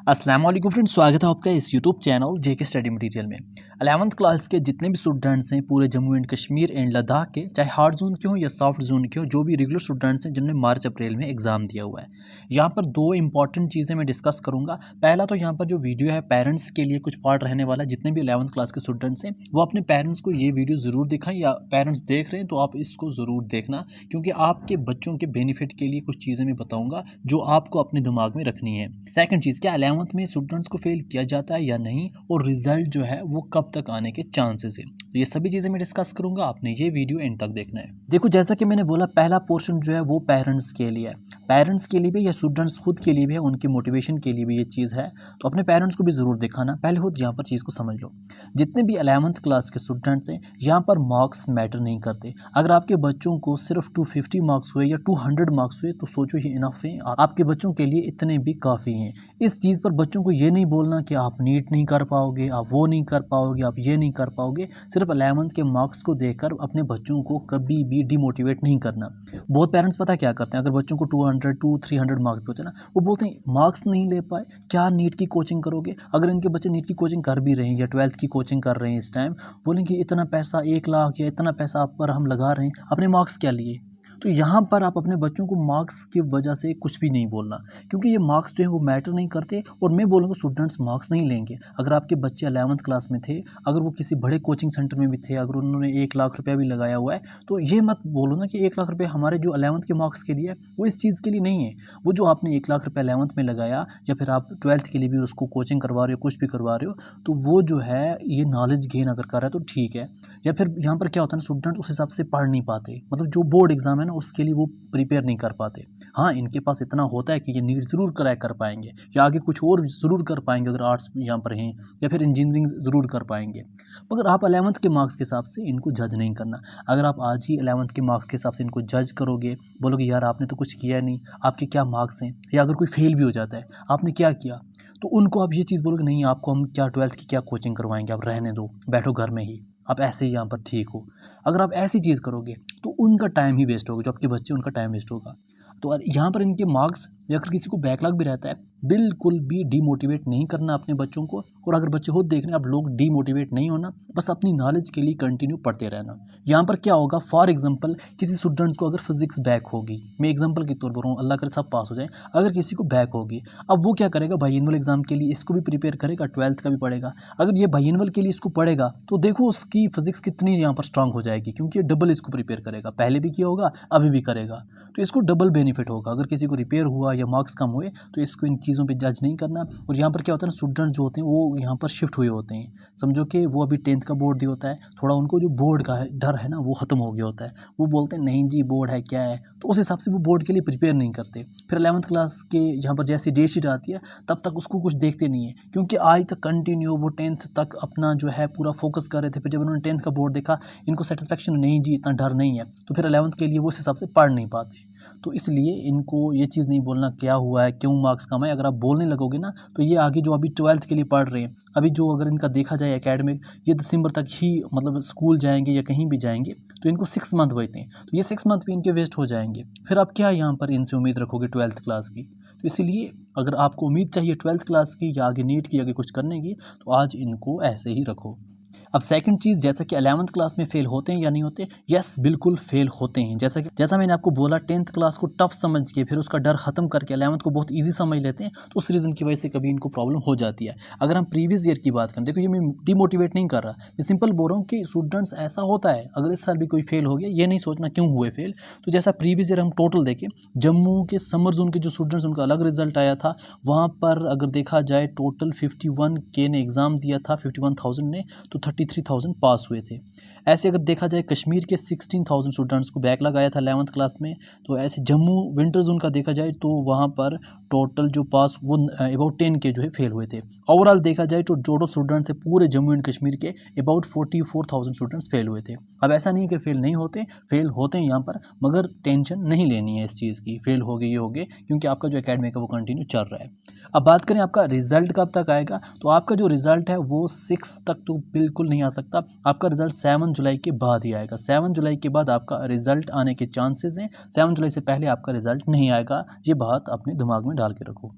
अस्सलाम वालेकुम फ्रेंड्स, स्वागत है आपका इस यूट्यूब चैनल जेके स्टडी मटेरियल में। 11th क्लास के जितने भी स्टूडेंट्स हैं पूरे जम्मू एंड कश्मीर एंड लद्दाख के, चाहे हार्ड जोन के हो या सॉफ्ट जोन के हो, जो भी रेगुलर स्टूडेंट्स हैं जिन्होंने मार्च अप्रैल में एग्जाम दिया हुआ है, यहाँ पर दो इंपॉर्टेंट चीज़ें मैं डिस्कस करूँगा। पहला तो यहाँ पर जो वीडियो है पेरेंट्स के लिए कुछ पार्ट रहने वाला है। जितने भी 11th क्लास के स्टूडेंट्स हैं वो अपने पेरेंट्स को ये वीडियो ज़रूर दिखाएं, या पेरेंट्स देख रहे हैं तो आप इसको ज़रूर देखना, क्योंकि आपके बच्चों के बेनिफिट के लिए कुछ चीज़ें मैं बताऊँगा जो आपको अपने दिमाग में रखनी है। सेकंड चीज़, क्या 11th में स्टूडेंट्स को फेल किया जाता है या नहीं, और रिजल्ट जो है वो कब तक आने के चांसेस है, तो ये सभी चीज़ें मैं डिस्कस करूंगा। आपने ये वीडियो एंड तक देखना है। देखो, जैसा कि मैंने बोला, पहला पोर्शन जो है वो पेरेंट्स के लिए है। पेरेंट्स के लिए भी या स्टूडेंट्स खुद के लिए भी है, उनकी मोटिवेशन के लिए भी ये चीज़ है, तो अपने पेरेंट्स को भी ज़रूर दिखाना। पहले खुद यहाँ पर चीज़ को समझ लो। जितने भी 11th क्लास के स्टूडेंट्स हैं, यहाँ पर मार्क्स मैटर नहीं करते। अगर आपके बच्चों को सिर्फ 250 मार्क्स हुए या 200 मार्क्स हुए तो सोचो ये इनफ है, आपके बच्चों के लिए इतने भी काफ़ी हैं। इस चीज़ पर बच्चों को ये नहीं बोलना कि आप नीट नहीं कर पाओगे, आप वो नहीं कर पाओगे, आप ये नहीं कर पाओगे। सिर्फ 11th के मार्क्स को देखकर अपने बच्चों को कभी भी डिमोटिवेट नहीं करना। बहुत पेरेंट्स पता क्या करते हैं, अगर बच्चों को 200-300 मार्क्स होते हैं ना, वो बोलते हैं मार्क्स नहीं ले पाए, क्या नीट की कोचिंग करोगे। अगर इनके बच्चे नीट की कोचिंग कर भी रहे हैं या 12th की कोचिंग कर रहे हैं इस टाइम, बोलेंगे इतना पैसा 1 लाख या इतना पैसा आप पर हम लगा रहे हैं, अपने मार्क्स क्या लिए। तो यहाँ पर आप अपने बच्चों को मार्क्स की वजह से कुछ भी नहीं बोलना, क्योंकि ये मार्क्स जो है वो मैटर नहीं करते। और मैं बोलूँगा स्टूडेंट्स मार्क्स नहीं लेंगे। अगर आपके बच्चे 11th क्लास में थे, अगर वो किसी बड़े कोचिंग सेंटर में भी थे, अगर उन्होंने 1 लाख रुपया भी लगाया हुआ है, तो ये मत बोलो ना कि 1 लाख रुपये हमारे जो 11th के मार्क्स के लिए है वो इस चीज़ के लिए नहीं है। वो जो आपने 1 लाख रुपया 11th में लगाया, या फिर आप 12th के लिए भी उसको कोचिंग करवा रहे हो, कुछ भी करवा रहे हो, तो वो जो है ये नॉलेज गेन अगर कर रहा है तो ठीक है। या फिर यहाँ पर क्या होता है ना, स्टूडेंट उस हिसाब से पढ़ नहीं पाते, मतलब जो बोर्ड एग्जाम है ना उसके लिए वो प्रिपेयर नहीं कर पाते। हाँ, इनके पास इतना होता है कि ये नीट ज़रूर क्रैक कर पाएंगे, या आगे कुछ और ज़रूर कर पाएंगे अगर आर्ट्स यहाँ पर हैं, या फिर इंजीनियरिंग ज़रूर कर पाएंगे। मगर आप 11th के मार्क्स के हिसाब से इनको जज नहीं करना। अगर आप आज ही 11th के मार्क्स के हिसाब से इनको जज करोगे, बोलोगे यार आपने तो कुछ किया नहीं, आपके क्या मार्क्स हैं, या अगर कोई फेल भी हो जाता है आपने क्या किया, तो उनको आप ये चीज़ बोलोगे नहीं आपको हम क्या 12th की क्या कोचिंग करवाएंगे, आप रहने दो, बैठो घर में ही, आप ऐसे ही यहाँ पर ठीक हो। अगर आप ऐसी चीज़ करोगे तो उनका टाइम ही वेस्ट होगा, जो आपके बच्चे उनका टाइम वेस्ट होगा। तो यहाँ पर इनके मार्क्स, या अगर किसी को बैकलॉग भी रहता है, बिल्कुल भी डीमोटिवेट नहीं करना अपने बच्चों को। और अगर बच्चे खुद देख रहे हैं, अब लोग डीमोटिवेट नहीं होना, बस अपनी नॉलेज के लिए कंटिन्यू पढ़ते रहना। यहाँ पर क्या होगा, फॉर एग्जांपल किसी स्टूडेंट्स को अगर फिजिक्स बैक होगी, मैं एग्जांपल के तौर पर हूँ, अल्लाह करे सब पास हो जाए, अगर किसी को बैक होगी, अब वो क्या करेगा, बाइनल एग्जाम के लिए इसको भी प्रिपेयर करेगा, 12th का भी पढ़ेगा। अगर ये बाइनल के लिए इसको पढ़ेगा तो देखो उसकी फिजिक्स कितनी यहाँ पर स्ट्रांग हो जाएगी, क्योंकि ये डबल इसको प्रिपेयर करेगा, पहले भी किया होगा अभी भी करेगा, तो इसको डबल बेनिफिट होगा। अगर किसी को रिपेयर हुआ या मार्क्स कम हुए तो इसको इन चीज़ों पे जज नहीं करना। और यहाँ पर क्या होता है ना, स्टूडेंट जो होते हैं वो यहाँ पर शिफ्ट हुए होते हैं, समझो कि वो अभी 10th का बोर्ड दिया होता है, थोड़ा उनको जो बोर्ड का डर है ना वो ख़त्म हो गया होता है। वो बोलते हैं नहीं जी बोर्ड है क्या है, तो उस हिसाब से वो बोर्ड के लिए प्रिपेयर नहीं करते। फिर 11th क्लास के यहाँ पर जैसे डे शीट आती है तब तक उसको कुछ देखते नहीं है, क्योंकि आज तक कंटिन्यू वो 10th तक अपना जो है पूरा फोकस कर रहे थे। फिर जब उन्होंने 10th का बोर्ड देखा, इनको सेटिस्फेक्शन नहीं जी, इतना डर नहीं है, तो फिर 11th के लिए वो उस हिसाब से पढ़ नहीं पाते। तो इसलिए इनको ये चीज़ नहीं बोलना क्या हुआ है, क्यों मार्क्स कम है। अगर आप बोलने लगोगे ना तो ये आगे जो अभी 12th के लिए पढ़ रहे हैं, अभी जो अगर इनका देखा जाए एकेडमिक, ये दिसंबर तक ही मतलब स्कूल जाएंगे या कहीं भी जाएंगे, तो इनको 6 मंथ बचते हैं, तो ये 6 मंथ भी इनके वेस्ट हो जाएंगे। फिर आप क्या यहाँ पर इनसे उम्मीद रखोगे 12th क्लास की। तो इसलिए अगर आपको उम्मीद चाहिए 12th क्लास की या आगे नीट की आगे कुछ करने की, तो आज इनको ऐसे ही रखो। अब सेकंड चीज़, जैसा कि 11th क्लास में फेल होते हैं या नहीं होते, यस बिल्कुल फेल होते हैं। जैसा मैंने आपको बोला, 10th क्लास को टफ समझ के फिर उसका डर ख़त्म करके 11th को बहुत इजी समझ लेते हैं, तो उस रीज़न की वजह से कभी इनको प्रॉब्लम हो जाती है। अगर हम प्रीवियस ईयर की बात करें, देखो ये मैं डिमोटिवेट नहीं कर रहा, मैं सिंपल बोल रहा हूँ कि स्टूडेंट्स ऐसा होता है, अगर इस साल भी कोई फेल हो गया ये नहीं सोचना क्यों हुए फेल। तो जैसा प्रीवियस ईयर हम टोटल देखें, जम्मू के समर जोन के जो स्टूडेंट्स उनका अलग रिजल्ट आया था, वहाँ पर अगर देखा जाए टोटल 51K ने एग्ज़ाम दिया था, 51,000 ने, तो 33,000 पास हुए थे। ऐसे अगर देखा जाए कश्मीर के 16,000 स्टूडेंट्स को बैक लगाया था 11th क्लास में, तो ऐसे जम्मू विंटर जोन का देखा जाए तो वहाँ पर टोटल जो पास वो अबाउट 10K जो है फेल हुए थे। ओवरऑल देखा जाए तो टोटल स्टूडेंट्स थे पूरे जम्मू एंड कश्मीर के अबाउट 44,000 स्टूडेंट्स फेल हुए थे। अब ऐसा नहीं है कि फेल नहीं होते, फेल होते हैं यहाँ पर, मगर टेंशन नहीं लेनी है इस चीज़ की, फेल हो गए ये हो गए, क्योंकि आपका जो एकेडमिक है वो कंटिन्यू चल रहा है। अब बात करें आपका रिजल्ट कब तक आएगा, तो आपका जो रिजल्ट है वो 6 तक तो बिल्कुल नहीं आ सकता, आपका रिजल्ट 7 जुलाई के बाद ही आएगा। 7 जुलाई के बाद आपका रिजल्ट आने के चांसेस हैं, 7 जुलाई से पहले आपका रिजल्ट नहीं आएगा। ये बात अपने दिमाग में डाल के रखो।